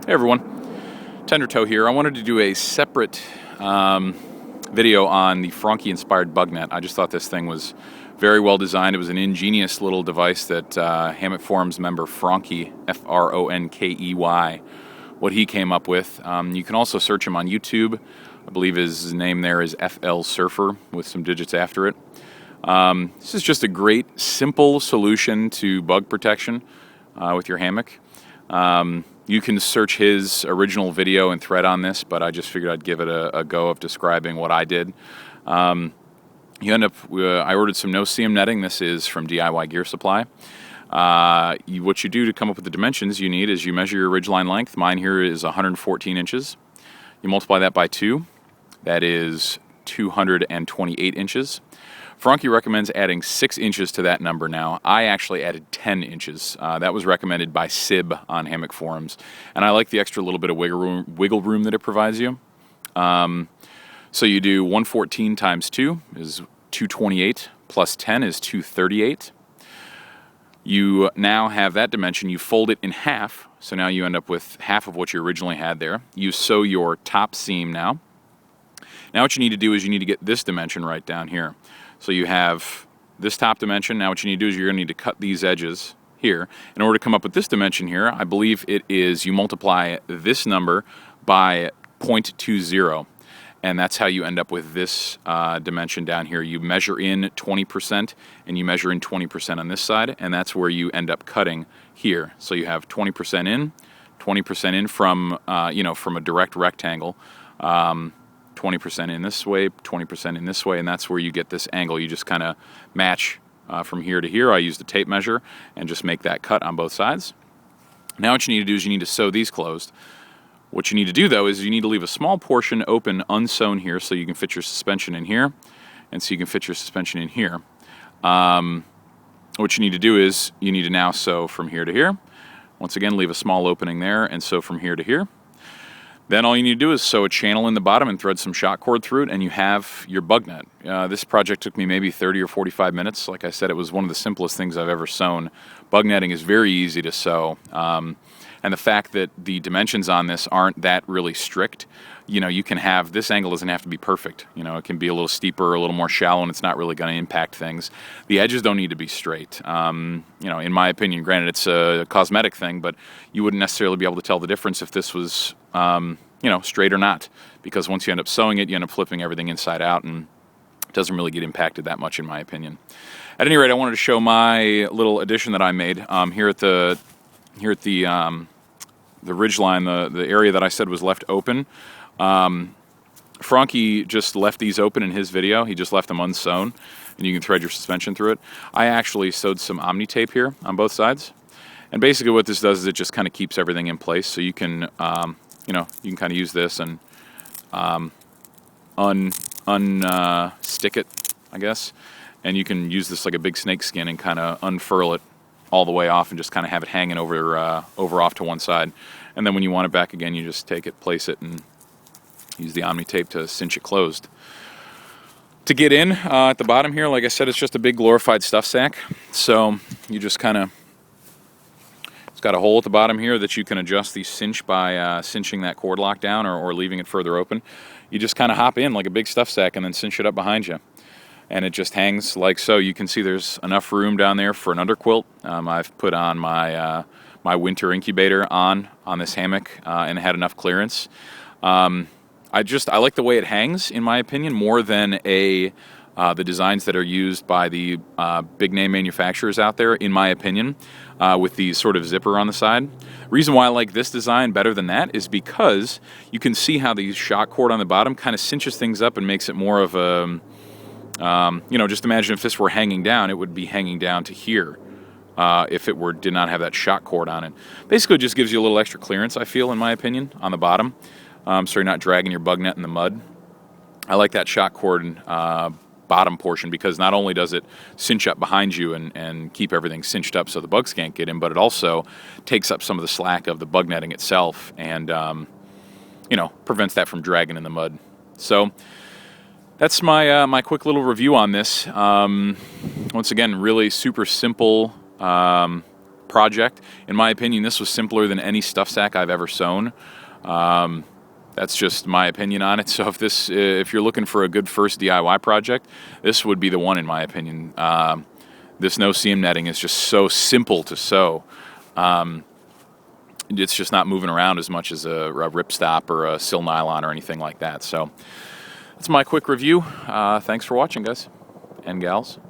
Hey everyone, Tender Toe here. I wanted to do a separate video on the Fronkey inspired bug net. I just thought this thing was very well designed. It was an ingenious little device that Hammock Forums member Fronkey, F-R-O-N-K-E-Y, what he came up with. You can also search him on YouTube. I believe his name there is FL Surfer with some digits after it. This is just a great, simple solution to bug protection with your hammock. You can search his original video and thread on this, but I just figured I'd give it a go of describing what I did. You end up, I ordered some no-seam netting. This is from DIY Gear Supply. What you do to come up with the dimensions you need is you measure your ridgeline length. Mine here is 114 inches. You multiply that by 2. That is 228 inches. Fronkey recommends adding 6 inches to that number now. I actually added 10 inches. That was recommended by Sib on Hammock Forums. And I like the extra little bit of wiggle room that it provides you. So you do 114 times 2 is 228, plus 10 is 238. You now have that dimension. You fold it in half, so now you end up with half of what you originally had there. You sew your top seam now. Now what you need to do is you need to get this dimension right down here. So you have this top dimension. Now what you need to do is you're going to need to cut these edges here. In order to come up with this dimension here, I believe it is you multiply this number by 0.20. And that's how you end up with this dimension down here. You measure in 20% and you measure in 20% on this side, and that's where you end up cutting here. So you have 20% in from from a direct rectangle. 20% in this way, 20% in this way, and that's where you get this angle. You just kind of match from here to here. I use the tape measure and just make that cut on both sides. Now what you need to do is you need to sew these closed. What you need to do though is you need to leave a small portion open, unsewn here, so you can fit your suspension in here, and so you can fit your suspension in here. What you need to do is you need to now sew from here to here. Once again, leave a small opening there and sew from here to here. Then all you need to do is sew a channel in the bottom and thread some shot cord through it, and you have your bug net. This project took me maybe 30 or 45 minutes. Like I said, it was one of the simplest things I've ever sewn. Bug netting is very easy to sew. And the fact that the dimensions on this aren't that really strict, you can have, this angle doesn't have to be perfect. It can be a little steeper, a little more shallow, and it's not really going to impact things. The edges don't need to be straight. In my opinion, granted it's a cosmetic thing, but you wouldn't necessarily be able to tell the difference if this was, straight or not. Because once you end up sewing it, you end up flipping everything inside out, and it doesn't really get impacted that much in my opinion. At any rate, I wanted to show my little addition that I made here at the ridgeline, the area that I said was left open. Fronkey just left these open in his video. He just left them unsewn, and you can thread your suspension through it. I actually sewed some Omni tape here on both sides, and basically what this does is it just kind of keeps everything in place. So you can, you can kind of use this and stick it, I guess, and you can use this like a big snake skin and kind of unfurl it all the way off and just kind of have it hanging over off to one side. And then when you want it back again, you just take it, place it, and use the Omni tape to cinch it closed. To get in at the bottom here, like I said, it's just a big glorified stuff sack. So you just kind of, it's got a hole at the bottom here that you can adjust the cinch by cinching that cord lock down or leaving it further open. You just kind of hop in like a big stuff sack and then cinch it up behind you. And it just hangs like so. You can see there's enough room down there for an underquilt. I've put on my my winter incubator on this hammock and it had enough clearance. I like the way it hangs, in my opinion, more than the designs that are used by the big name manufacturers out there, in my opinion, with the sort of zipper on the side. The reason why I like this design better than that is because you can see how the shot cord on the bottom kind of cinches things up and makes it more of a just imagine if this were hanging down, it would be hanging down to here if it did not have that shot cord on it. Basically, it just gives you a little extra clearance, I feel, in my opinion, on the bottom, so you're not dragging your bug net in the mud. I like that shot cord bottom portion because not only does it cinch up behind you and keep everything cinched up so the bugs can't get in, but it also takes up some of the slack of the bug netting itself and, prevents that from dragging in the mud. So that's my quick little review on this. Once again, really super simple, project. In my opinion, this was simpler than any stuff sack I've ever sewn. That's just my opinion on it. So if you're looking for a good first DIY project, this would be the one in my opinion. This no seam netting is just so simple to sew. It's just not moving around as much as a ripstop or a sil nylon or anything like that. So that's my quick review. Thanks for watching, guys and gals.